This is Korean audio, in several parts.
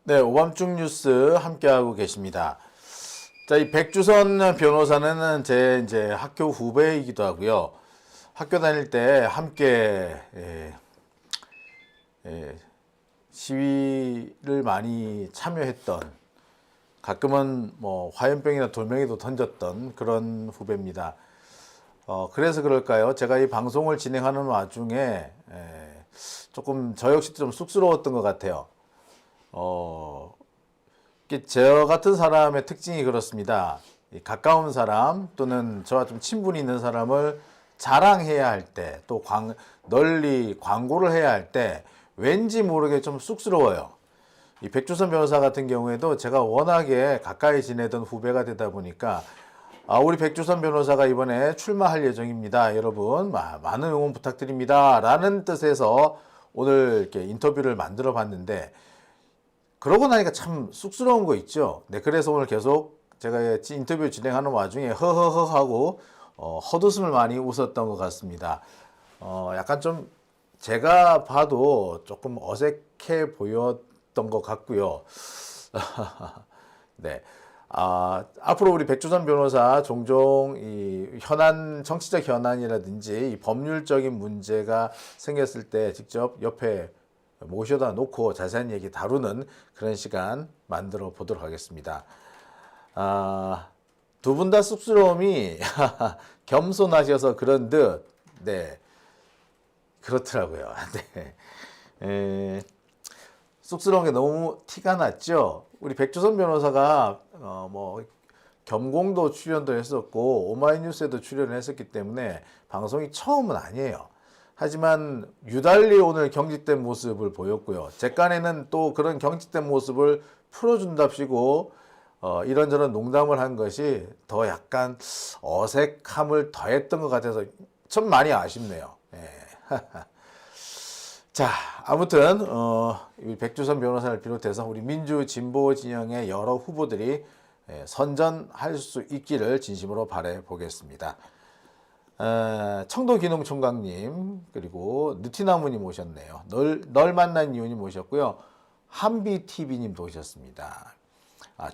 네, 오밤중 뉴스 함께하고 계십니다. 자, 이 백주선 변호사는 제 이제 학교 후배이기도 하고요. 학교 다닐 때 함께 시위를 많이 참여했던, 가끔은 뭐 화염병이나 돌멩이도 던졌던 그런 후배입니다. 그래서 그럴까요? 제가 이 방송을 진행하는 와중에 조금 저 역시 좀 쑥스러웠던 것 같아요. 저 같은 사람의 특징이 그렇습니다. 가까운 사람 또는 저와 좀 친분이 있는 사람을 자랑해야 할 때, 또 널리 광고를 해야 할 때 왠지 모르게 좀 쑥스러워요. 이 백주선 변호사 같은 경우에도 제가 워낙에 가까이 지내던 후배가 되다 보니까 우리 백주선 변호사가 이번에 출마할 예정입니다. 여러분 많은 응원 부탁드립니다. 라는 뜻에서 오늘 이렇게 인터뷰를 만들어 봤는데, 그러고 나니까 참 쑥스러운 거 있죠. 네, 그래서 오늘 계속 제가 인터뷰 진행하는 와중에 허허허 하고 헛웃음을 많이 웃었던 것 같습니다. 약간 좀 제가 봐도 조금 어색해 보였던 것 같고요. 네. 앞으로 우리 백주선 변호사 종종 이 정치적 현안이라든지 이 법률적인 문제가 생겼을 때 직접 옆에 모셔다 놓고 자세한 얘기 다루는 그런 시간 만들어 보도록 하겠습니다. 두 분 다 쑥스러움이 겸손하셔서 그런 듯, 네, 그렇더라고요. 네. 쑥스러운 게 너무 티가 났죠. 우리 백주선 변호사가 뭐 겸공도 출연도 했었고 오마이뉴스에도 출연을 했었기 때문에 방송이 처음은 아니에요. 하지만 유달리 오늘 경직된 모습을 보였고요. 제 깐에는 또 그런 경직된 모습을 풀어준답시고 이런저런 농담을 한 것이 더 약간 어색함을 더했던 것 같아서 좀 많이 아쉽네요. 네. 자, 아무튼 백주선 변호사를 비롯해서 우리 민주 진보 진영의 여러 후보들이 선전할 수 있기를 진심으로 바래 보겠습니다. 청도기농총각님, 그리고 느티나무님 오셨네요. 널 만난 이유님 오셨고요. 한비TV님도 오셨습니다.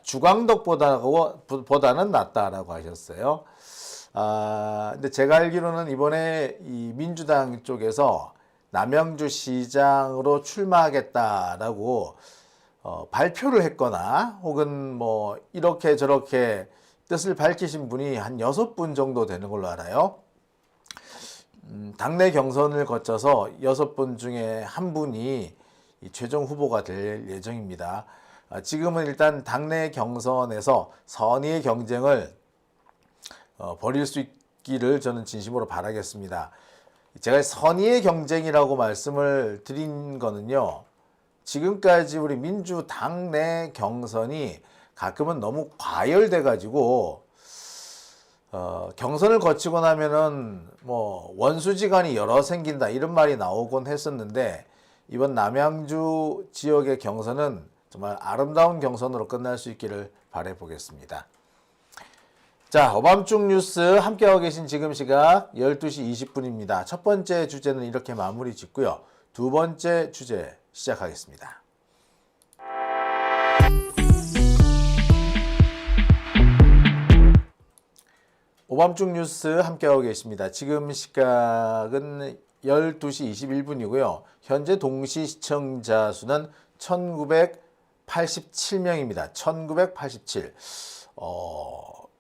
주광덕보다는 낫다라고 하셨어요. 근데 제가 알기로는 이번에 이 민주당 쪽에서 남양주 시장으로 출마하겠다라고 발표를 했거나 혹은 뭐 이렇게 저렇게 뜻을 밝히신 분이 한 6분 정도 되는 걸로 알아요. 당내 경선을 거쳐서 6분 중에 한 분이 최종 후보가 될 예정입니다. 지금은 일단 당내 경선에서 선의의 경쟁을 벌일 수 있기를 저는 진심으로 바라겠습니다. 제가 선의의 경쟁이라고 말씀을 드린 거는요, 지금까지 우리 민주당 내 경선이 가끔은 너무 과열돼 가지고 경선을 거치고 나면은 뭐 원수지간이 여러 생긴다 이런 말이 나오곤 했었는데, 이번 남양주 지역의 경선은 정말 아름다운 경선으로 끝날 수 있기를 바라 보겠습니다. 자, 오밤중 뉴스 함께하고 계신 지금 시각 12시 20분입니다. 첫 번째 주제는 이렇게 마무리 짓고요. 두 번째 주제 시작하겠습니다. 오밤중 뉴스 함께하고 계십니다. 지금 시각은 12시 21분이고요. 현재 동시 시청자 수는 1987명입니다. 1987.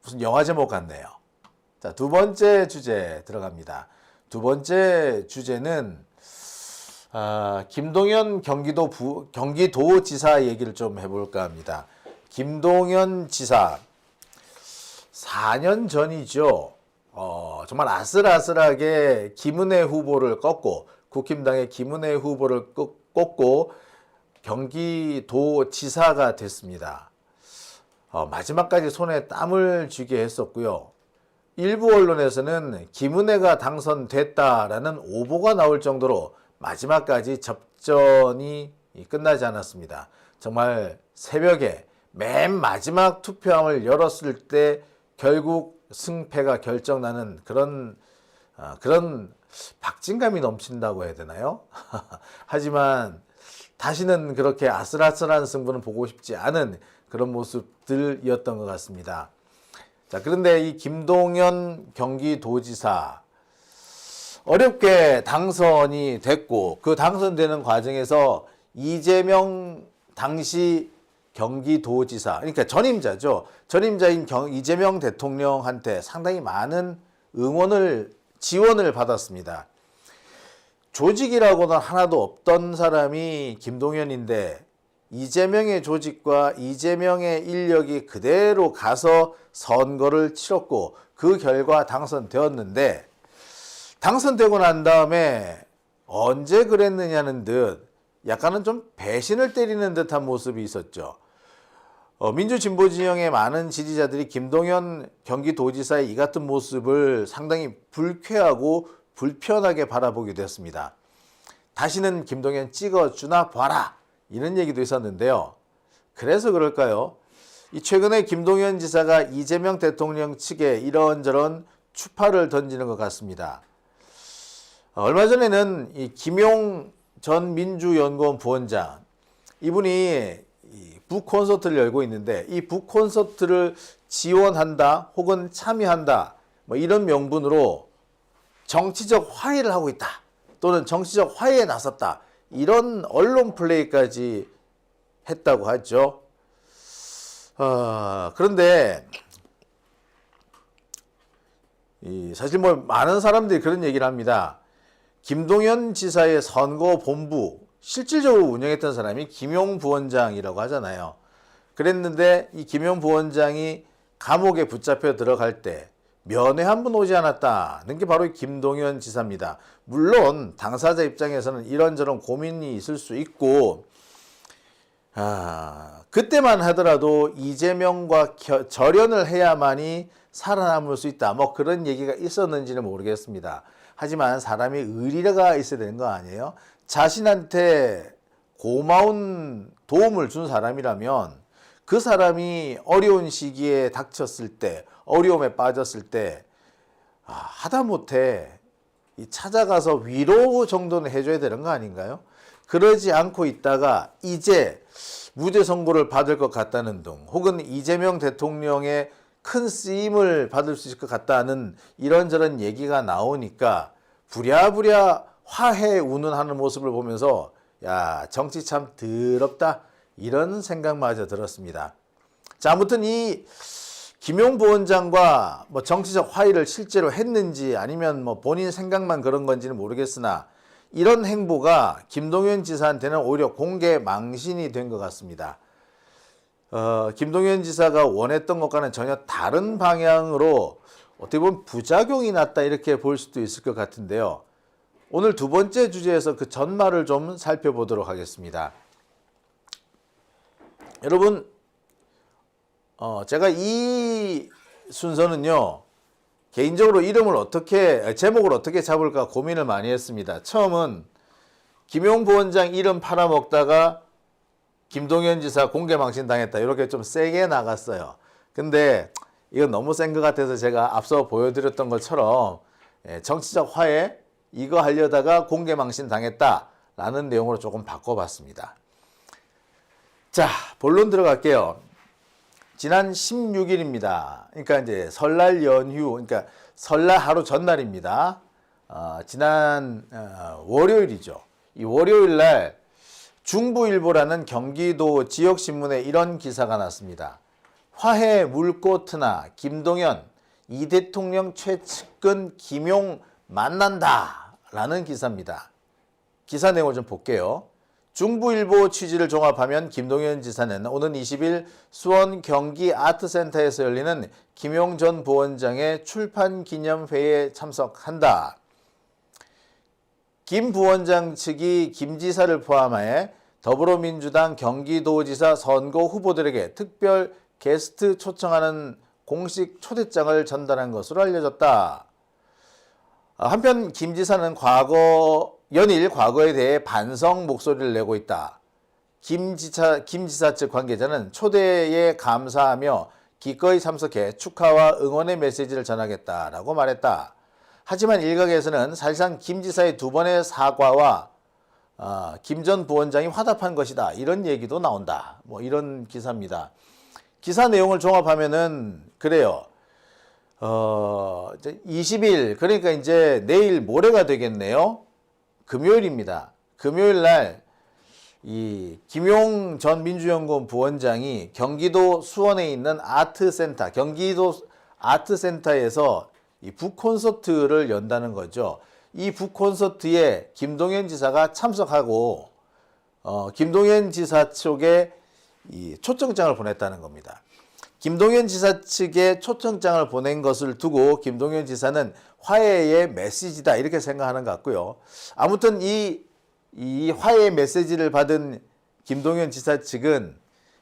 무슨 영화 제목 같네요. 자, 두 번째 주제 들어갑니다. 두 번째 주제는 김동연 경기도지사 얘기를 좀 해볼까 합니다. 김동연 지사 4년 전이죠. 정말 아슬아슬하게 김은혜 후보를 꺾고, 국힘당의 김은혜 후보를 꺾고 경기도지사가 됐습니다. 마지막까지 손에 땀을 쥐게 했었고요. 일부 언론에서는 김은혜가 당선됐다라는 오보가 나올 정도로 마지막까지 접전이 끝나지 않았습니다. 정말 새벽에 맨 마지막 투표함을 열었을 때 결국 승패가 결정나는 그런 박진감이 넘친다고 해야 되나요? 하지만 다시는 그렇게 아슬아슬한 승부는 보고 싶지 않은 그런 모습들이었던 것 같습니다. 자, 그런데 이 김동연 경기도지사 어렵게 당선이 됐고 그 당선되는 과정에서 이재명 당시 경기도지사, 그러니까 전임자죠. 전임자인 이재명 대통령한테 상당히 많은 지원을 받았습니다. 조직이라고는 하나도 없던 사람이 김동연인데 이재명의 조직과 이재명의 인력이 그대로 가서 선거를 치렀고 그 결과 당선되었는데 당선되고 난 다음에 언제 그랬느냐는 듯 약간은 좀 배신을 때리는 듯한 모습이 있었죠. 민주진보 진영의 많은 지지자들이 김동연 경기도지사의 이 같은 모습을 상당히 불쾌하고 불편하게 바라보기도 했습니다. 다시는 김동연 찍어주나 봐라 이런 얘기도 있었는데요. 그래서 그럴까요? 이 최근에 김동연 지사가 이재명 대통령 측에 이런저런 추파를 던지는 것 같습니다. 얼마 전에는 이 김용 전 민주연구원 부원장 이분이 북콘서트를 열고 있는데 이 북콘서트를 지원한다 혹은 참여한다 뭐 이런 명분으로 정치적 화해를 하고 있다 또는 정치적 화해에 나섰다 이런 언론 플레이까지 했다고 하죠. 그런데 사실 뭐 많은 사람들이 그런 얘기를 합니다. 김동연 지사의 선거본부 실질적으로 운영했던 사람이 김용 부원장이라고 하잖아요. 그랬는데 이 김용 부원장이 감옥에 붙잡혀 들어갈 때 면회 한 번 오지 않았다는 게 바로 김동연 지사입니다. 물론 당사자 입장에서는 이런저런 고민이 있을 수 있고 그때만 하더라도 이재명과 절연을 해야만이 살아남을 수 있다. 뭐 그런 얘기가 있었는지는 모르겠습니다. 하지만 사람이 의리가 있어야 되는 거 아니에요? 자신한테 고마운 도움을 준 사람이라면 그 사람이 어려운 시기에 닥쳤을 때, 어려움에 빠졌을 때 하다못해 찾아가서 위로 정도는 해줘야 되는 거 아닌가요? 그러지 않고 있다가 이제 무죄 선고를 받을 것 같다는 등 혹은 이재명 대통령의 큰 쓰임을 받을 수 있을 것 같다는 이런저런 얘기가 나오니까 부랴부랴 화해 운운하는 모습을 보면서 야 정치 참 더럽다 이런 생각마저 들었습니다. 자, 아무튼 이 김용 부원장과 뭐 정치적 화해를 실제로 했는지 아니면 뭐 본인 생각만 그런 건지는 모르겠으나 이런 행보가 김동연 지사한테는 오히려 공개 망신이 된 것 같습니다. 김동연 지사가 원했던 것과는 전혀 다른 방향으로 어떻게 보면 부작용이 났다 이렇게 볼 수도 있을 것 같은데요. 오늘 두 번째 주제에서 그 전말을 좀 살펴보도록 하겠습니다. 여러분, 제가 이 순서는요, 개인적으로 제목을 어떻게 잡을까 고민을 많이 했습니다. 처음은 김용 부원장 이름 팔아먹다가 김동연 지사 공개망신 당했다. 이렇게 좀 세게 나갔어요. 근데 이건 너무 센 것 같아서 제가 앞서 보여드렸던 것처럼 정치적 화해 이거 하려다가 공개망신 당했다라는 내용으로 조금 바꿔봤습니다. 자, 본론 들어갈게요. 지난 16일입니다. 그러니까 이제 설날 연휴, 그러니까 설날 하루 전날입니다. 지난 월요일이죠. 이 월요일 날 중부일보라는 경기도 지역신문에 이런 기사가 났습니다. 화해 물꼬 트나 김동연, 이 대통령 최측근 김용 만난다 라는 기사입니다. 기사 내용을 좀 볼게요. 중부일보 취지를 종합하면 김동연 지사는 오는 20일 수원 경기 아트센터에서 열리는 김용 전 부원장의 출판 기념회에 참석한다. 김 부원장 측이 김 지사를 포함해 더불어민주당 경기도지사 선거 후보들에게 특별 게스트 초청하는 공식 초대장을 전달한 것으로 알려졌다. 한편 김 지사는 연일 과거에 대해 반성 목소리를 내고 있다. 김 지사 측 관계자는 초대에 감사하며 기꺼이 참석해 축하와 응원의 메시지를 전하겠다라고 말했다. 하지만 일각에서는 사실상 김 지사의 두 번의 사과와 김 전 부원장이 화답한 것이다. 이런 얘기도 나온다. 뭐 이런 기사입니다. 기사 내용을 종합하면은 그래요. 이제 20일, 그러니까 이제 내일 모레가 되겠네요. 금요일입니다. 금요일 날 이 김용 전 민주연구원 부원장이 경기도 수원에 있는 아트센터, 경기도 아트센터에서 이 북콘서트를 연다는 거죠. 이 북콘서트에 김동연 지사가 참석하고 김동연 지사 쪽에 이 초청장을 보냈다는 겁니다. 김동연 지사 측에 초청장을 보낸 것을 두고 김동연 지사는 화해의 메시지다 이렇게 생각하는 것 같고요. 아무튼 이 화해의 메시지를 받은 김동연 지사 측은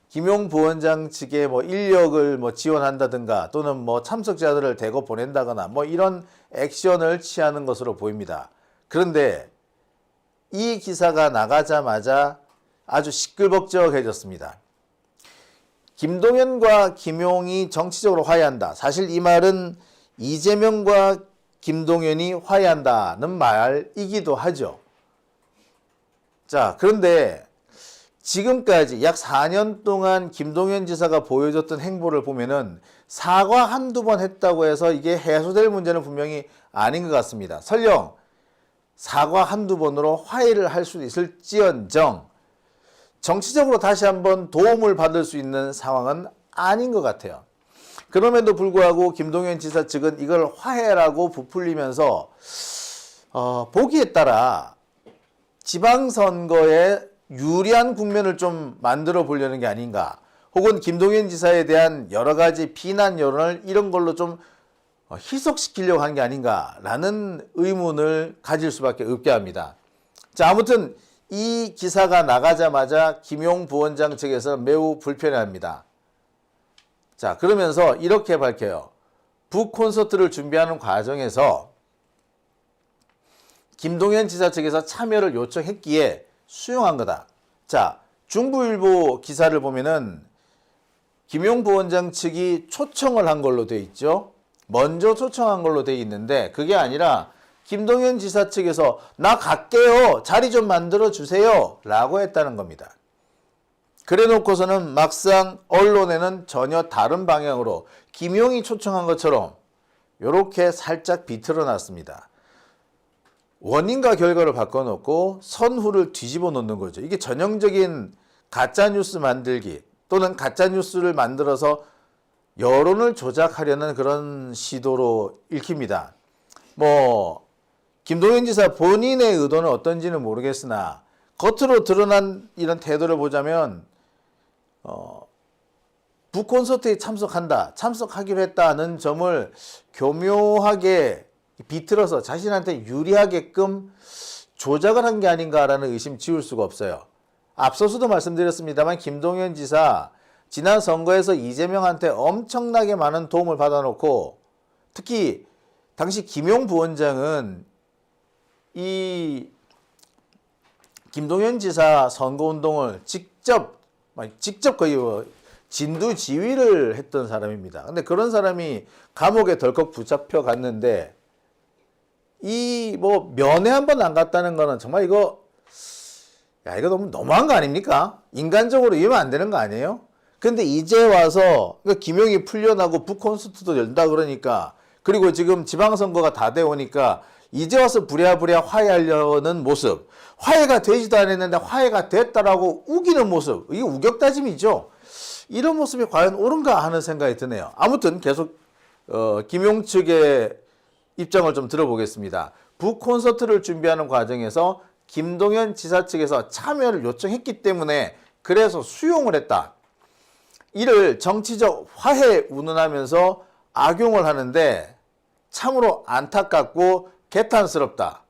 김용 부원장 측에 뭐 인력을 뭐 지원한다든가 또는 뭐 참석자들을 대거 보낸다거나 뭐 이런 액션을 취하는 것으로 보입니다. 그런데 이 기사가 나가자마자 아주 시끌벅적해졌습니다. 김동연과 김용이 정치적으로 화해한다. 사실 이 말은 이재명과 김동연이 화해한다는 말이기도 하죠. 자, 그런데 지금까지 약 4년 동안 김동연 지사가 보여줬던 행보를 보면은 사과 한두 번 했다고 해서 이게 해소될 문제는 분명히 아닌 것 같습니다. 설령 사과 한두 번으로 화해를 할 수 있을지언정 정치적으로 다시 한번 도움을 받을 수 있는 상황은 아닌 것 같아요. 그럼에도 불구하고 김동연 지사 측은 이걸 화해라고 부풀리면서 보기에 따라 지방선거에 유리한 국면을 좀 만들어 보려는 게 아닌가, 혹은 김동연 지사에 대한 여러 가지 비난 여론을 이런 걸로 좀 희석시키려고 하는 게 아닌가라는 의문을 가질 수밖에 없게 합니다. 자, 아무튼 이 기사가 나가자마자 김용 부원장 측에서 매우 불편해합니다. 자, 그러면서 이렇게 밝혀요. 북콘서트를 준비하는 과정에서 김동연 지사 측에서 참여를 요청했기에 수용한 거다. 자, 중부일보 기사를 보면은 김용 부원장 측이 초청을 한 걸로 돼 있죠. 먼저 초청한 걸로 돼 있는데 그게 아니라 김동연 지사 측에서 나 갈게요. 자리 좀 만들어 주세요. 라고 했다는 겁니다. 그래 놓고서는 막상 언론에는 전혀 다른 방향으로 김용이 초청한 것처럼 이렇게 살짝 비틀어 놨습니다. 원인과 결과를 바꿔놓고 선후를 뒤집어 놓는 거죠. 이게 전형적인 가짜뉴스 만들기 또는 가짜뉴스를 만들어서 여론을 조작하려는 그런 시도로 읽힙니다. 뭐 김동연 지사 본인의 의도는 어떤지는 모르겠으나 겉으로 드러난 이런 태도를 보자면 북콘서트에 참석하기로 했다는 점을 교묘하게 비틀어서 자신한테 유리하게끔 조작을 한 게 아닌가라는 의심 지울 수가 없어요. 앞서서도 말씀드렸습니다만 김동연 지사 지난 선거에서 이재명한테 엄청나게 많은 도움을 받아놓고 특히 당시 김용 부원장은 이 김동연 지사 선거운동을 직접 거의 진두지휘를 했던 사람입니다. 근데 그런 사람이 감옥에 덜컥 붙잡혀 갔는데 이 뭐 면회 한번 안 갔다는 거는 정말 이거 너무 너무한 거 아닙니까? 인간적으로 이러면 안 되는 거 아니에요? 근데 이제 와서 김용이 풀려나고 북콘서트도 열다 그러니까, 그리고 지금 지방선거가 다 돼 오니까 이제 와서 부랴부랴 화해하려는 모습, 화해가 되지도 않았는데 화해가 됐다라고 우기는 모습, 이게 우격다짐이죠. 이런 모습이 과연 옳은가 하는 생각이 드네요. 아무튼 계속 김용 측의 입장을 좀 들어보겠습니다. 북콘서트를 준비하는 과정에서 김동연 지사 측에서 참여를 요청했기 때문에 그래서 수용을 했다. 이를 정치적 화해 운운하면서 악용을 하는데 참으로 안타깝고 개탄스럽다.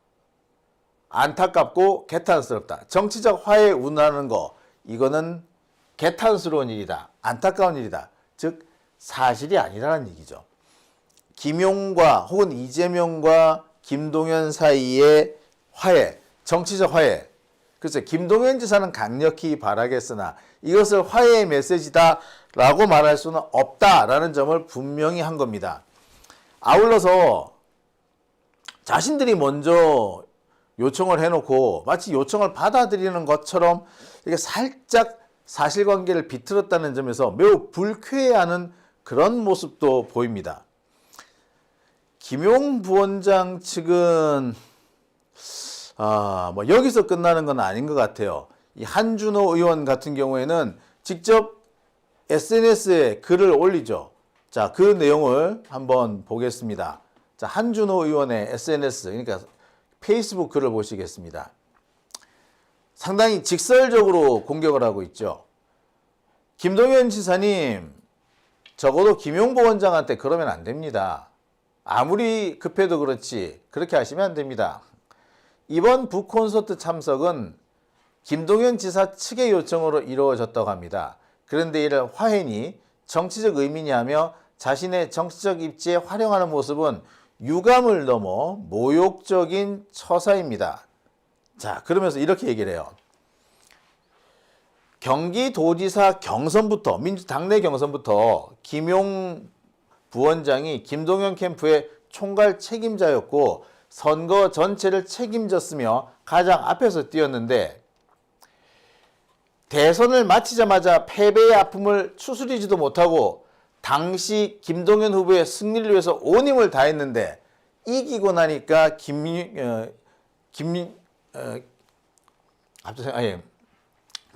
안타깝고 개탄스럽다. 정치적 화해 운운하는 거, 이거는 개탄스러운 일이다. 안타까운 일이다. 즉 사실이 아니라는 얘기죠. 김용과 혹은 이재명과 김동연 사이의 화해, 정치적 화해. 그래서 김동연 지사는 강력히 바라겠으나 이것을 화해의 메시지다라고 말할 수는 없다라는 점을 분명히 한 겁니다. 아울러서 자신들이 먼저 요청을 해놓고 마치 요청을 받아들이는 것처럼 이게 살짝 사실관계를 비틀었다는 점에서 매우 불쾌해하는 그런 모습도 보입니다. 김용 부원장 측은 뭐 여기서 끝나는 건 아닌 것 같아요. 이 한준호 의원 같은 경우에는 직접 SNS에 글을 올리죠. 자, 그 내용을 한번 보겠습니다. 자, 한준호 의원의 SNS, 그러니까 페이스북 글을 보시겠습니다. 상당히 직설적으로 공격을 하고 있죠. 김동연 지사님, 적어도 김용보 원장한테 그러면 안 됩니다. 아무리 급해도 그렇지 그렇게 하시면 안 됩니다. 이번 북콘서트 참석은 김동연 지사 측의 요청으로 이루어졌다고 합니다. 그런데 이를 화해니 정치적 의미냐며 자신의 정치적 입지에 활용하는 모습은 유감을 넘어 모욕적인 처사입니다. 자, 그러면서 이렇게 얘기를 해요. 경기도지사 경선부터 당내 경선부터 김용 부원장이 김동연 캠프의 총괄 책임자였고 선거 전체를 책임졌으며 가장 앞에서 뛰었는데 대선을 마치자마자 패배의 아픔을 추스리지도 못하고 당시 김동연 후보의 승리를 위해서 온 힘을 다했는데 이기고 나니까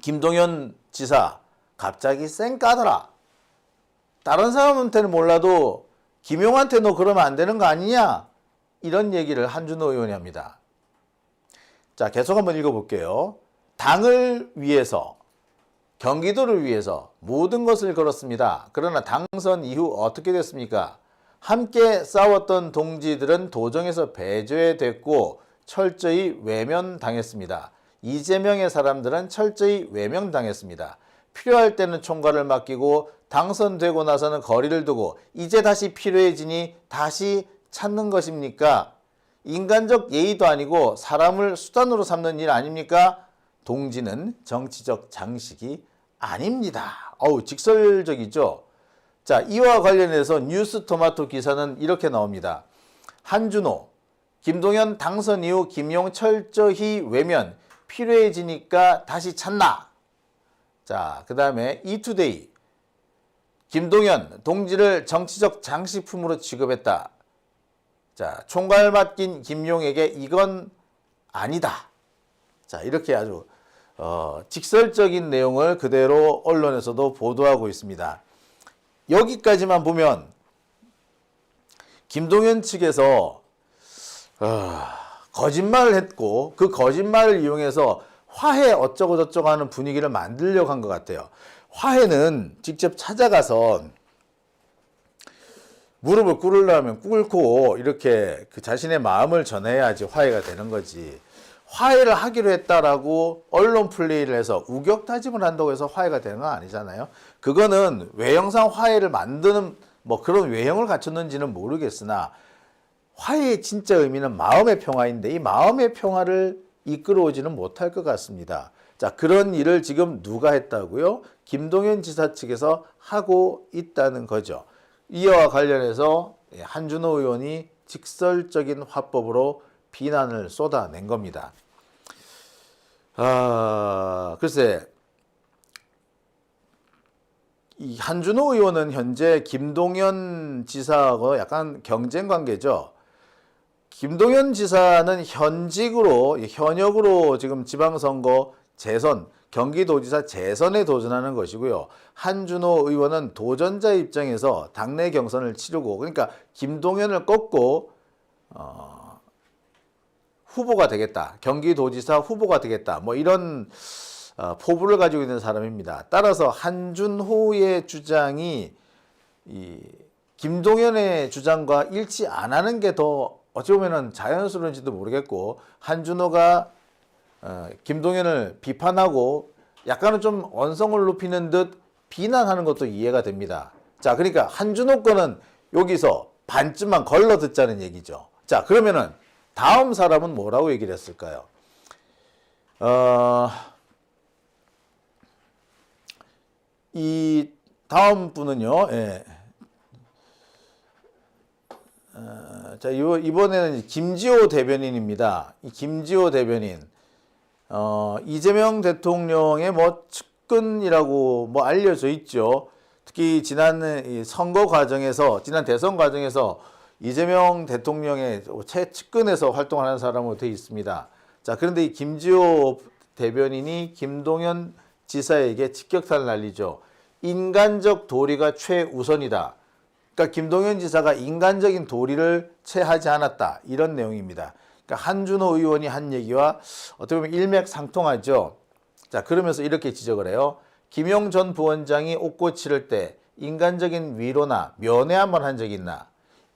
김동연 지사 갑자기 쌩 까더라. 다른 사람한테는 몰라도 김용한테 너 그러면 안 되는 거 아니냐? 이런 얘기를 한준호 의원이 합니다. 자, 계속 한번 읽어볼게요. 당을 위해서, 경기도를 위해서 모든 것을 걸었습니다. 그러나 당선 이후 어떻게 됐습니까? 함께 싸웠던 동지들은 도정에서 배제됐고 철저히 외면당했습니다. 이재명의 사람들은 철저히 외면당했습니다. 필요할 때는 총괄을 맡기고 당선되고 나서는 거리를 두고 이제 다시 필요해지니 다시 찾는 것입니까? 인간적 예의도 아니고 사람을 수단으로 삼는 일 아닙니까? 동지는 정치적 장식이 아닙니다. 직설적이죠. 자, 이와 관련해서 뉴스토마토 기사는 이렇게 나옵니다. 한준호, 김동연 당선 이후 김용 철저히 외면, 필요해지니까 다시 찾나? 자, 그 다음에 이투데이, 김동연 동지를 정치적 장식품으로 취급했다. 자, 총괄 맡긴 김용에게 이건 아니다. 자, 이렇게 아주 직설적인 내용을 그대로 언론에서도 보도하고 있습니다. 여기까지만 보면 김동연 측에서 거짓말을 했고 그 거짓말을 이용해서 화해 어쩌고 저쩌고 하는 분위기를 만들려고 한 것 같아요. 화해는 직접 찾아가서 무릎을 꿇으려면 꿇고 이렇게 그 자신의 마음을 전해야지 화해가 되는 거지. 화해를 하기로 했다라고 언론 플레이를 해서 우격다짐을 한다고 해서 화해가 되는 건 아니잖아요. 그거는 외형상 화해를 만드는 뭐 그런 외형을 갖췄는지는 모르겠으나 화해의 진짜 의미는 마음의 평화인데 이 마음의 평화를 이끌어오지는 못할 것 같습니다. 자, 그런 일을 지금 누가 했다고요? 김동연 지사 측에서 하고 있다는 거죠. 이와 관련해서 한준호 의원이 직설적인 화법으로 비난을 쏟아낸 겁니다. 글쎄, 이 한준호 의원은 현재 김동연 지사하고 약간 경쟁 관계죠. 김동연 지사는 현역으로 지금 지방선거 재선, 경기도지사 재선에 도전하는 것이고요. 한준호 의원은 도전자 입장에서 당내 경선을 치르고, 그러니까 김동연을 꺾고 후보가 되겠다. 경기도지사 후보가 되겠다. 뭐 이런 포부를 가지고 있는 사람입니다. 따라서 한준호의 주장이 이 김동연의 주장과 일치 안 하는 게 더 어찌 보면 자연스러운지도 모르겠고, 한준호가 김동연을 비판하고 약간은 좀 언성을 높이는 듯 비난하는 것도 이해가 됩니다. 자, 그러니까 한준호 거는 여기서 반쯤만 걸러 듣자는 얘기죠. 자, 그러면은 다음 사람은 뭐라고 얘기를 했을까요? 이 다음 분은요, 자, 이번에는 김지호 대변인입니다. 이 김지호 대변인, 이재명 대통령의 뭐 측근이라고 뭐 알려져 있죠. 특히 지난 이 선거 과정에서, 지난 대선 과정에서 이재명 대통령의 최측근에서 활동하는 사람으로 되어 있습니다. 자, 그런데 이 김지호 대변인이 김동연 지사에게 직격탄을 날리죠. 인간적 도리가 최우선이다. 그러니까 김동연 지사가 인간적인 도리를 취하지 않았다. 이런 내용입니다. 그러니까 한준호 의원이 한 얘기와 어떻게 보면 일맥상통하죠. 자, 그러면서 이렇게 지적을 해요. 김용 전 부원장이 옥고 치를 때 인간적인 위로나 면회 한번 한 적이 있나?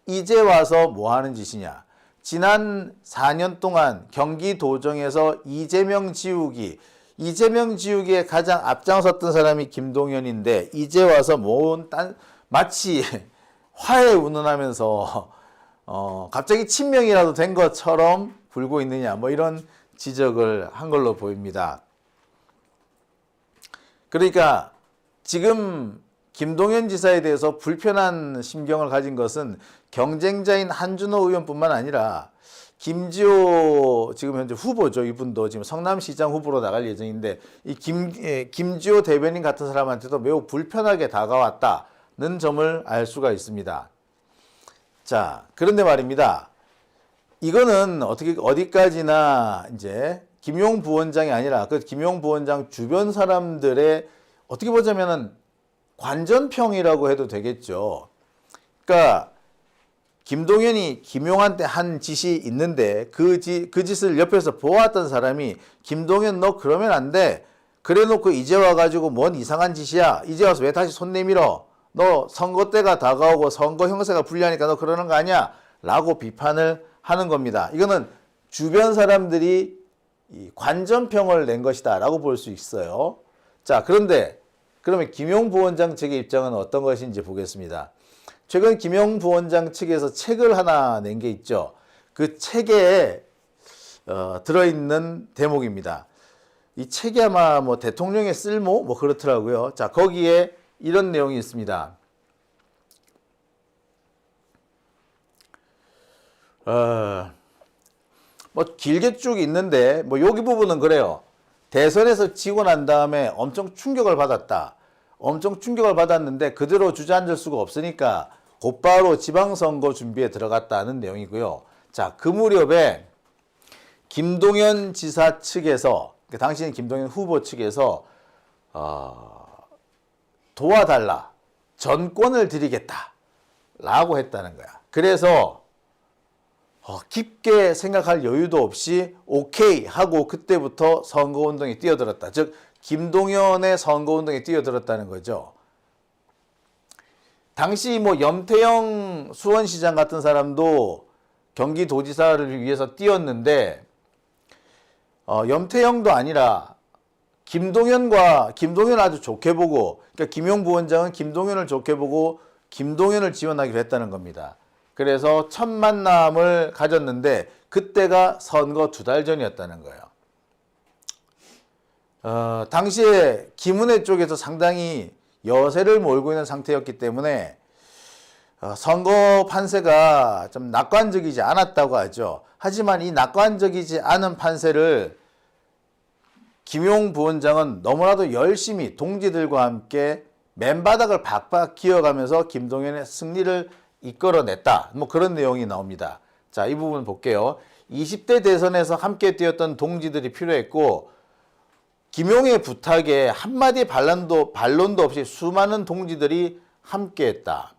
이제 와서 뭐 하는 짓이냐? 지난 4년 동안 경기도정에서 이재명 지우기에 가장 앞장섰던 사람이 김동연인데 이제 와서 마치 화해 운운하면서 갑자기 친명이라도 된 것처럼 굴고 있느냐, 뭐 이런 지적을 한 걸로 보입니다. 그러니까 지금 김동연 지사에 대해서 불편한 심경을 가진 것은 경쟁자인 한준호 의원뿐만 아니라 김지호 지금 현재 후보죠. 이분도 지금 성남시장 후보로 나갈 예정인데 이 김지호 대변인 같은 사람한테도 매우 불편하게 다가왔다는 점을 알 수가 있습니다. 자, 그런데 말입니다. 이거는 어디까지나 이제 김용 부원장이 아니라 그 김용 부원장 주변 사람들의 어떻게 보자면은 관전평이라고 해도 되겠죠. 그러니까 김동연이 김용한테 한 짓이 있는데 그 짓을 옆에서 보았던 사람이 김동연 너 그러면 안 돼. 그래 놓고 이제 와가지고 뭔 이상한 짓이야. 이제 와서 왜 다시 손 내밀어. 너 선거 때가 다가오고 선거 형세가 불리하니까 너 그러는 거 아니야. 라고 비판을 하는 겁니다. 이거는 주변 사람들이 이 관전평을 낸 것이다 라고 볼 수 있어요. 자, 그런데 그러면 김용 부원장 측의 입장은 어떤 것인지 보겠습니다. 최근 김용 부원장 측에서 책을 하나 낸 게 있죠. 그 책에 들어있는 대목입니다. 이 책이 아마 뭐 대통령의 쓸모 뭐 그렇더라고요. 자, 거기에 이런 내용이 있습니다. 뭐 길게 쭉 있는데 뭐 여기 부분은 그래요. 대선에서 지고 난 다음에 엄청 충격을 받았다. 엄청 충격을 받았는데 그대로 주저앉을 수가 없으니까 곧바로 지방선거 준비에 들어갔다는 내용이고요. 자, 그 무렵에 김동연 지사 측에서, 당시엔 김동연 후보 측에서 도와달라, 전권을 드리겠다 라고 했다는 거야. 그래서 깊게 생각할 여유도 없이 오케이 하고 그때부터 선거운동에 뛰어들었다. 즉 김동연의 선거운동에 뛰어들었다는 거죠. 당시 뭐 염태영 수원시장 같은 사람도 경기도지사를 위해서 뛰었는데 염태영도 아니라 김동연을 아주 좋게 보고, 그러니까 김용 부원장은 김동연을 좋게 보고 김동연을 지원하기로 했다는 겁니다. 그래서 첫 만남을 가졌는데 그때가 선거 2달 전이었다는 거예요. 당시에 김은혜 쪽에서 상당히 여세를 몰고 있는 상태였기 때문에 선거 판세가 좀 낙관적이지 않았다고 하죠. 하지만 이 낙관적이지 않은 판세를 김용 부원장은 너무나도 열심히 동지들과 함께 맨바닥을 박박 기어가면서 김동연의 승리를 이끌어냈다. 뭐 그런 내용이 나옵니다. 자, 이 부분 볼게요. 20대 대선에서 함께 뛰었던 동지들이 필요했고 김용의 부탁에 한마디 반론도 없이 수많은 동지들이 함께했다.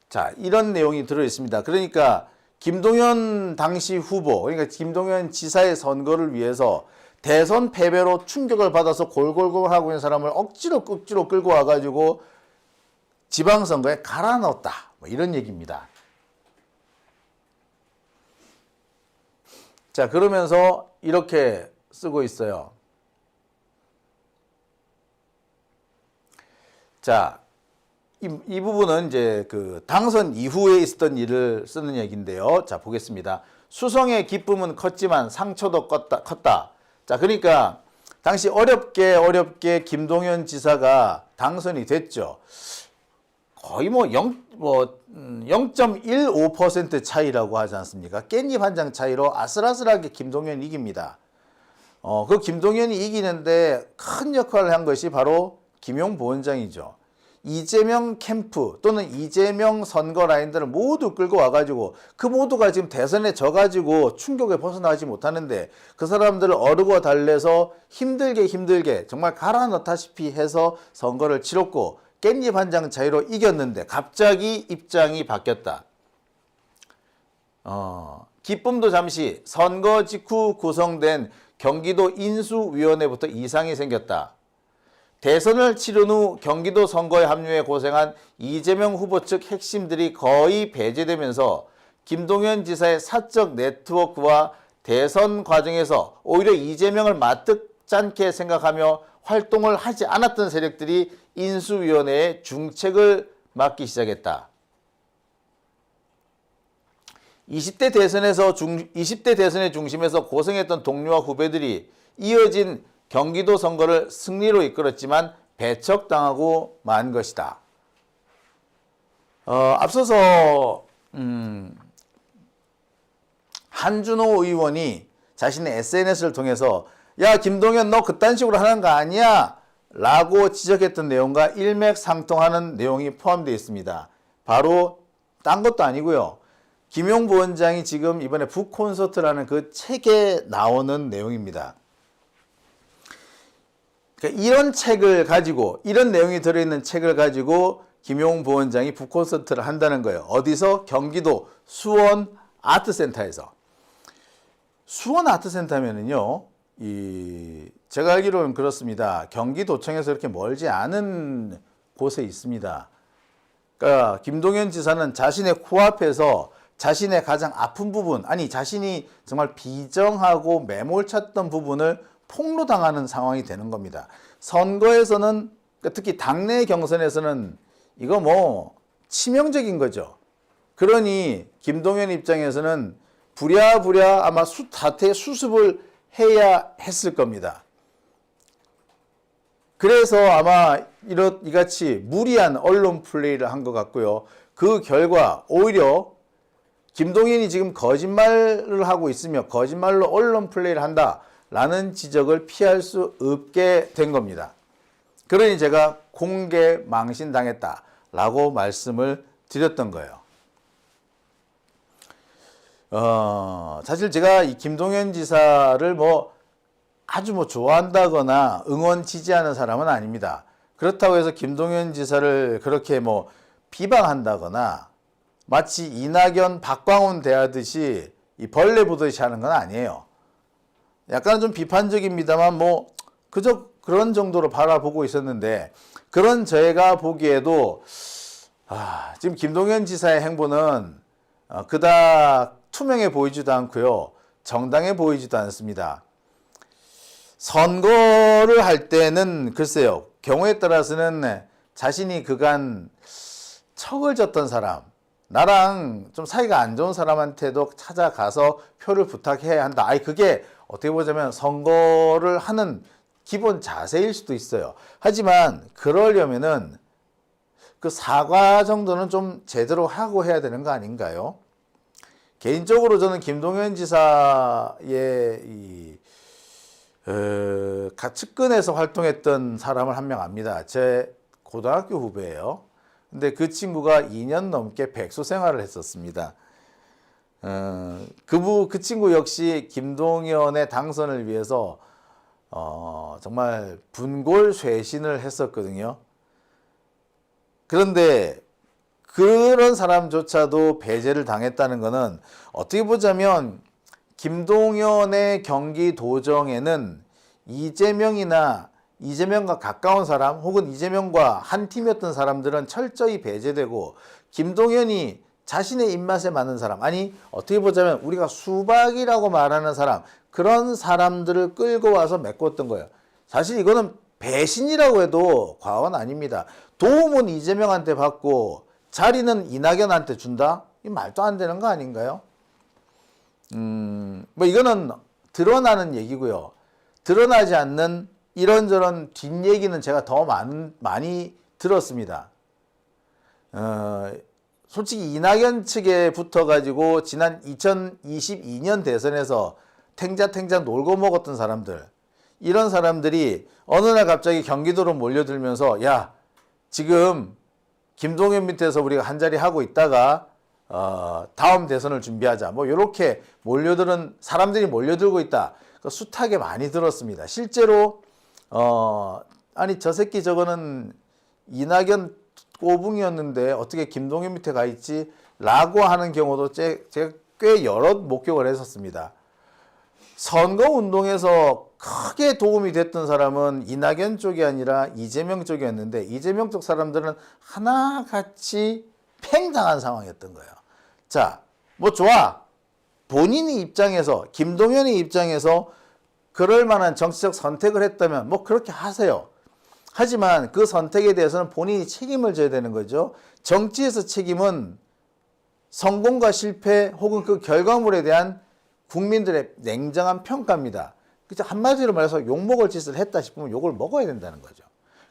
자, 이런 내용이 들어있습니다. 그러니까 김동연 당시 후보, 그러니까 김동연 지사의 선거를 위해서 대선 패배로 충격을 받아서 골골골 하고 있는 사람을 억지로 끌고 와가지고 지방선거에 갈아 넣었다. 뭐 이런 얘기입니다. 자, 그러면서 이렇게 쓰고 있어요. 자, 이 부분은 이제 그 당선 이후에 있었던 일을 쓰는 얘기인데요. 자, 보겠습니다. 수성의 기쁨은 컸지만 상처도 컸다. 자, 그러니까 당시 어렵게 김동연 지사가 당선이 됐죠. 거의 뭐 뭐 0.15% 차이라고 하지 않습니까? 깻잎 한 장 차이로 아슬아슬하게 김동연이 이깁니다. 그 김동연이 이기는데 큰 역할을 한 것이 바로 김용 부원장이죠. 이재명 캠프 또는 이재명 선거 라인들을 모두 끌고 와가지고 그 모두가 지금 대선에 져가지고 충격에 벗어나지 못하는데 그 사람들을 어르고 달래서 힘들게 정말 갈아 넣다시피 해서 선거를 치렀고 깻잎 한 장 차이로 이겼는데 갑자기 입장이 바뀌었다. 기쁨도 잠시 선거 직후 구성된 경기도 인수위원회부터 이상이 생겼다. 대선을 치른 후 경기도 선거에 합류해 고생한 이재명 후보 측 핵심들이 거의 배제되면서 김동연 지사의 사적 네트워크와 대선 과정에서 오히려 이재명을 마뜩찮게 생각하며 활동을 하지 않았던 세력들이 인수위원회의 중책을 맡기 시작했다. 20대 대선의 중심에서 고생했던 동료와 후배들이 이어진 경기도 선거를 승리로 이끌었지만 배척당하고 만 것이다. 앞서서 한준호 의원이 자신의 SNS를 통해서 야 김동연 너 그딴 식으로 하는 거 아니야? 라고 지적했던 내용과 일맥상통하는 내용이 포함되어 있습니다. 바로 딴 것도 아니고요. 김용 부원장이 지금 이번에 북콘서트라는 그 책에 나오는 내용입니다. 그러니까 이런 책을 가지고 이런 내용이 들어있는 책을 가지고 김용 부원장이 북콘서트를 한다는 거예요. 어디서? 경기도 수원 아트센터에서. 수원 아트센터면은요, 제가 알기로는 그렇습니다. 경기도청에서 이렇게 멀지 않은 곳에 있습니다. 그러니까 김동연 지사는 자신의 코앞에서 자신의 가장 아픈 부분, 아니 자신이 정말 비정하고 매몰찼던 부분을 폭로당하는 상황이 되는 겁니다. 선거에서는, 특히 당내 경선에서는 이거 뭐 치명적인 거죠. 그러니 김동연 입장에서는 부랴부랴 아마 사퇴 수습을 해야 했을 겁니다. 그래서 아마 이같이 무리한 언론 플레이를 한 것 같고요. 그 결과 오히려 김동연이 지금 거짓말을 하고 있으며 거짓말로 언론 플레이를 한다라는 지적을 피할 수 없게 된 겁니다. 그러니 제가 공개 망신당했다라고 말씀을 드렸던 거예요. 사실 제가 이 김동연 지사를 아주 좋아한다거나 응원 지지하는 사람은 아닙니다. 그렇다고 해서 김동연 지사를 그렇게 비방한다거나 마치 이낙연, 박광훈 대하듯이 이 벌레 보듯이 하는 건 아니에요. 약간 좀 비판적입니다만 그저 그런 정도로 바라보고 있었는데, 그런 저희가 보기에도 지금 김동연 지사의 행보는 그닥 투명해 보이지도 않고요, 정당해 보이지도 않습니다. 선거를 할 때는 글쎄요, 경우에 따라서는 자신이 그간 척을 졌던 사람, 나랑 좀 사이가 안 좋은 사람한테도 찾아가서 표를 부탁해야 한다. 그게 어떻게 보자면 선거를 하는 기본 자세일 수도 있어요. 하지만 그러려면은 그 사과 정도는 좀 제대로 하고 해야 되는 거 아닌가요? 개인적으로 저는 김동연 지사의 측근에서 활동했던 사람을 한 명 압니다. 제 고등학교 후배예요. 근데 그 친구가 2년 넘게 백수 생활을 했었습니다. 그 친구 역시 김동연의 당선을 위해서 정말 분골쇄신을 했었거든요. 그런데 그런 사람조차도 배제를 당했다는 것은 어떻게 보자면 김동연의 경기도정에는 이재명과 가까운 사람 혹은 이재명과 한 팀이었던 사람들은 철저히 배제되고, 김동연이 자신의 입맛에 맞는 사람, 어떻게 보자면 우리가 수박이라고 말하는 사람, 그런 사람들을 끌고 와서 메꿨던 거예요. 사실 이거는 배신이라고 해도 과언 아닙니다. 도움은 이재명한테 받고 자리는 이낙연한테 준다? 이 말도 안 되는 거 아닌가요? 이거는 드러나는 얘기고요. 드러나지 않는 이런저런 뒷얘기는 제가 더 많이 들었습니다. 솔직히 이낙연 측에 붙어가지고 지난 2022년 대선에서 탱자탱자 놀고 먹었던 사람들, 이런 사람들이 어느 날 갑자기 경기도로 몰려들면서 야, 지금 김동연 밑에서 우리가 한자리 하고 있다가 다음 대선을 준비하자. 뭐 이렇게 몰려드는 사람들이 몰려들고 있다. 숱하게 많이 들었습니다. 실제로 아니 저 새끼 저거는 이낙연 꼬붕이었는데 어떻게 김동연 밑에 가 있지? 라고 하는 경우도 제가 꽤 여러 목격을 했었습니다. 선거운동에서 크게 도움이 됐던 사람은 이낙연 쪽이 아니라 이재명 쪽이었는데 이재명 쪽 사람들은 하나같이 팽당한 상황이었던 거예요. 자, 뭐 좋아. 본인의 입장에서, 김동연의 입장에서 그럴 만한 정치적 선택을 했다면 뭐 그렇게 하세요. 하지만 그 선택에 대해서는 본인이 책임을 져야 되는 거죠. 정치에서 책임은 성공과 실패 혹은 그 결과물에 대한 국민들의 냉정한 평가입니다. 그죠? 한마디로 말해서 욕먹을 짓을 했다 싶으면 욕을 먹어야 된다는 거죠.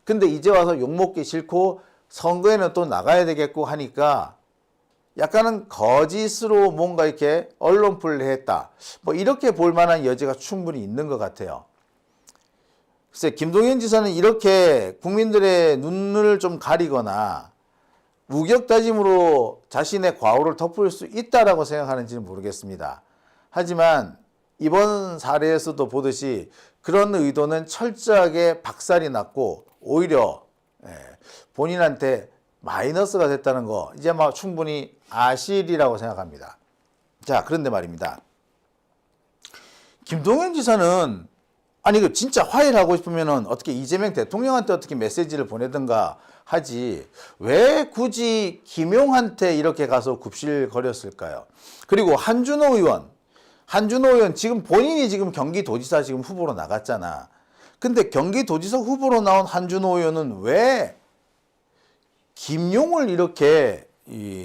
근데 이제 와서 욕먹기 싫고 선거에는 또 나가야 되겠고 하니까 약간은 거짓으로 뭔가 이렇게 언론 플레이 했다. 뭐 이렇게 볼 만한 여지가 충분히 있는 것 같아요. 글쎄, 김동연 지사는 이렇게 국민들의 눈을 좀 가리거나 우격다짐으로 자신의 과오를 덮을 수 있다라고 생각하는지는 모르겠습니다. 하지만 이번 사례에서도 보듯이 그런 의도는 철저하게 박살이 났고 오히려 본인한테 마이너스가 됐다는 거 이제 막 충분히 아실이라고 생각합니다. 자, 그런데 말입니다. 김동연 지사는 아니 그 진짜 화해를 하고 싶으면은 어떻게 이재명 대통령한테 어떻게 메시지를 보내든가 하지 왜 굳이 김용한테 이렇게 가서 굽실거렸을까요? 그리고 한준호 의원 지금 본인이 지금 경기도지사 지금 후보로 나갔잖아. 근데 경기도지사 후보로 나온 한준호 의원은 왜 김용을 이렇게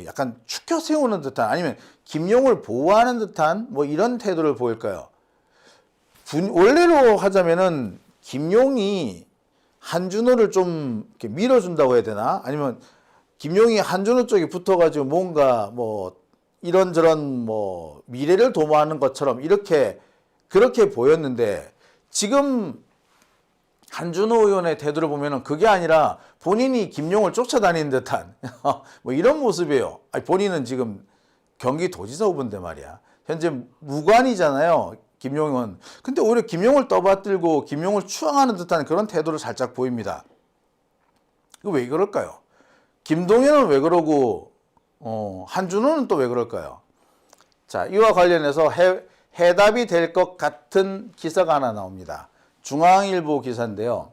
약간 추켜 세우는 듯한 아니면 김용을 보호하는 듯한 뭐 이런 태도를 보일까요? 원래로 하자면은 김용이 한준호를 좀 이렇게 밀어준다고 해야 되나? 아니면 김용이 한준호 쪽에 붙어가지고 뭔가 뭐 이런저런 뭐 미래를 도모하는 것처럼 그렇게 보였는데 지금 한준호 의원의 태도를 보면은 그게 아니라 본인이 김용을 쫓아다니는 듯한 뭐 이런 모습이에요. 아니, 본인은 지금 경기도지사 후보인데 말이야. 현재 무관이잖아요. 김용은. 근데 오히려 김용을 떠받들고 김용을 추앙하는 듯한 그런 태도를 살짝 보입니다. 이거 왜 그럴까요? 김동연은 왜 그러고 한준호는 또 왜 그럴까요? 자, 이와 관련해서 해답이 될 것 같은 기사가 하나 나옵니다. 중앙일보 기사인데요.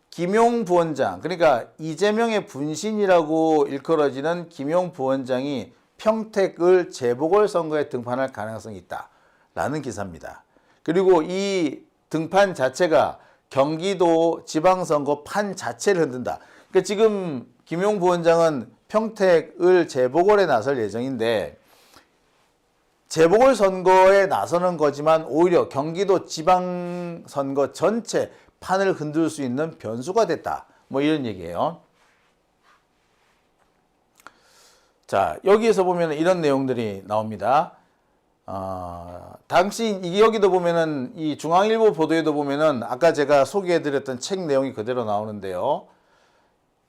김용 부원장, 그러니까 이재명의 분신이라고 일컬어지는 김용 부원장이 평택을 재보궐선거에 등판할 가능성이 있다라는 기사입니다. 그리고 이 등판 자체가 경기도 지방선거 판 자체를 흔든다. 그러니까 지금 김용 부원장은 평택을 재보궐에 나설 예정인데 재보궐선거에 나서는 거지만 오히려 경기도 지방선거 전체 판을 흔들 수 있는 변수가 됐다. 뭐 이런 얘기예요. 자, 여기에서 보면 이런 내용들이 나옵니다. 당시 여기도 보면은 이 중앙일보 보도에도 보면은 아까 제가 소개해드렸던 책 내용이 그대로 나오는데요.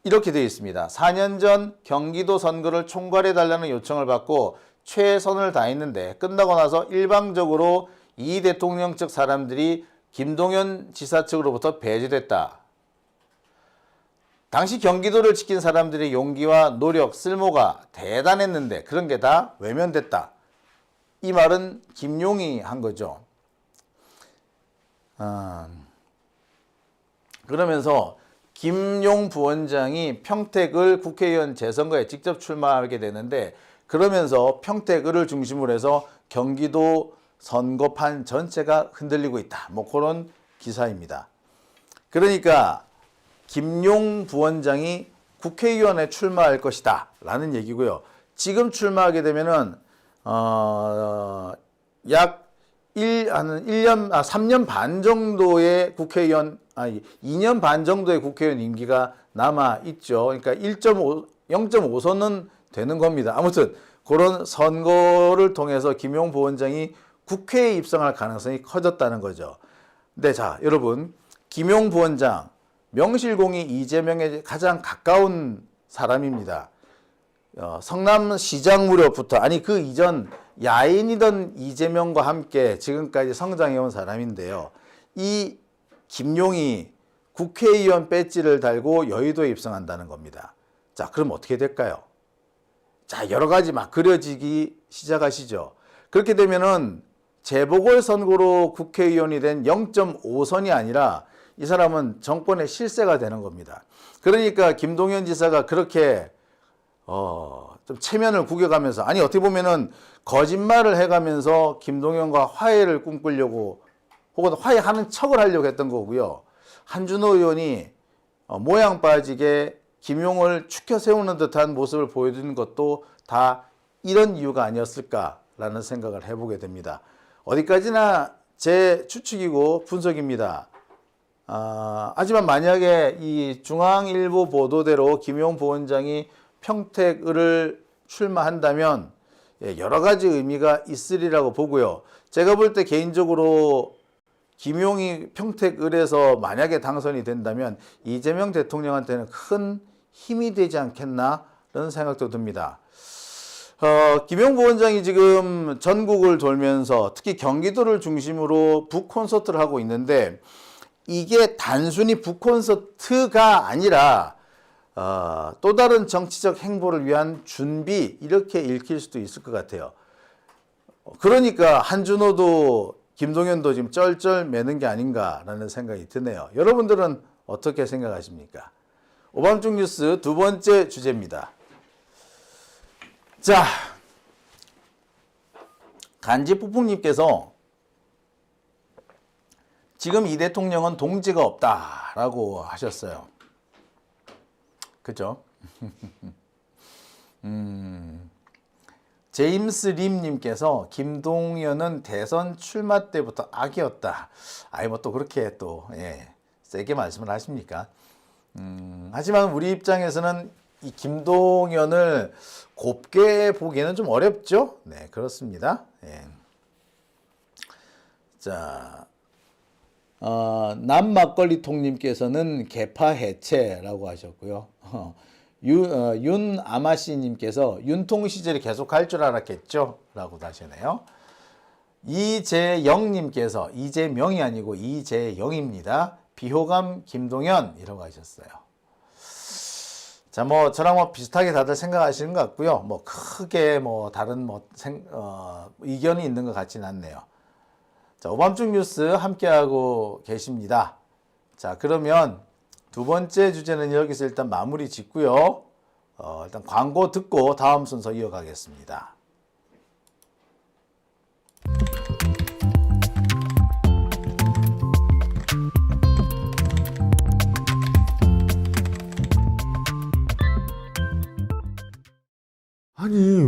이렇게 되어 있습니다. 4년 전 경기도 선거를 총괄해달라는 요청을 받고 최선을 다했는데 끝나고 나서 일방적으로 이 대통령 측 사람들이 김동연 지사 측으로부터 배제됐다. 당시 경기도를 지킨 사람들의 용기와 노력, 쓸모가 대단했는데 그런 게 다 외면됐다. 이 말은 김용이 한 거죠. 그러면서 김용 부원장이 평택을 국회의원 재선거에 직접 출마하게 되는데 그러면서 평택을 중심으로 해서 경기도 선거판 전체가 흔들리고 있다. 뭐 그런 기사입니다. 그러니까 김용 부원장이 국회의원에 출마할 것이다 라는 얘기고요. 지금 출마하게 되면은 약 3년 반 정도의 국회의원 2년 반 정도의 국회의원 임기가 남아 있죠. 그러니까 0.5선은 되는 겁니다. 아무튼 그런 선거를 통해서 김용 부원장이 국회에 입성할 가능성이 커졌다는 거죠. 근데 자, 여러분, 김용 부원장 명실공히 이재명에 가장 가까운 사람입니다. 성남시장 무렵부터, 아니 그 이전 야인이던 이재명과 함께 지금까지 성장해온 사람인데요. 이 김용이 국회의원 배지를 달고 여의도에 입성한다는 겁니다. 자, 그럼 어떻게 될까요? 자, 여러 가지 막 그려지기 시작하시죠. 그렇게 되면은 재보궐선거로 국회의원이 된 0.5선이 아니라 이 사람은 정권의 실세가 되는 겁니다. 그러니까 김동연 지사가 그렇게 좀 체면을 구겨가면서, 아니 어떻게 보면은 거짓말을 해가면서 김동연과 화해를 꿈꾸려고 혹은 화해하는 척을 하려고 했던 거고요. 한준호 의원이 모양 빠지게 김용을 추켜 세우는 듯한 모습을 보여주는 것도 다 이런 이유가 아니었을까라는 생각을 해보게 됩니다. 어디까지나 제 추측이고 분석입니다. 하지만 만약에 이 중앙일보 보도대로 김용 부원장이 평택을을 출마한다면 여러 가지 의미가 있으리라고 보고요. 제가 볼 때 개인적으로 김용이 평택을에서 만약에 당선이 된다면 이재명 대통령한테는 큰 힘이 되지 않겠나라는 생각도 듭니다. 김용 부원장이 지금 전국을 돌면서 특히 경기도를 중심으로 북콘서트를 하고 있는데 이게 단순히 북콘서트가 아니라 또 다른 정치적 행보를 위한 준비, 이렇게 읽힐 수도 있을 것 같아요. 그러니까 한준호도 김동연도 지금 쩔쩔 매는 게 아닌가라는 생각이 드네요. 여러분들은 어떻게 생각하십니까? 오밤중 뉴스 두 번째 주제입니다. 자, 간지뿌풍님께서 지금 이 대통령은 동지가 없다라고 하셨어요. 그죠? 제임스 림님께서 김동연은 대선 출마 때부터 악이었다. 아이 뭐 또 그렇게 또 세게 말씀을 하십니까? 하지만 우리 입장에서는 이 김동연을 곱게 보기에는 좀 어렵죠? 네, 그렇습니다. 자, 남막걸리통님께서는 개파 해체라고 하셨고요. 윤아마씨님께서 윤통 시절이 계속 갈 줄 알았겠죠? 라고 하시네요. 이재영님께서 이재명이 아니고 이재영입니다. 비호감 김동연이라고 하셨어요. 자, 뭐 저랑 뭐 비슷하게 다들 생각하시는 것 같고요. 뭐 크게 뭐 다른 의견이 있는 것 같지는 않네요. 자, 오밤중 뉴스 함께하고 계십니다. 자, 그러면 두 번째 주제는 여기서 일단 마무리 짓고요. 일단 광고 듣고 다음 순서 이어가겠습니다. 아니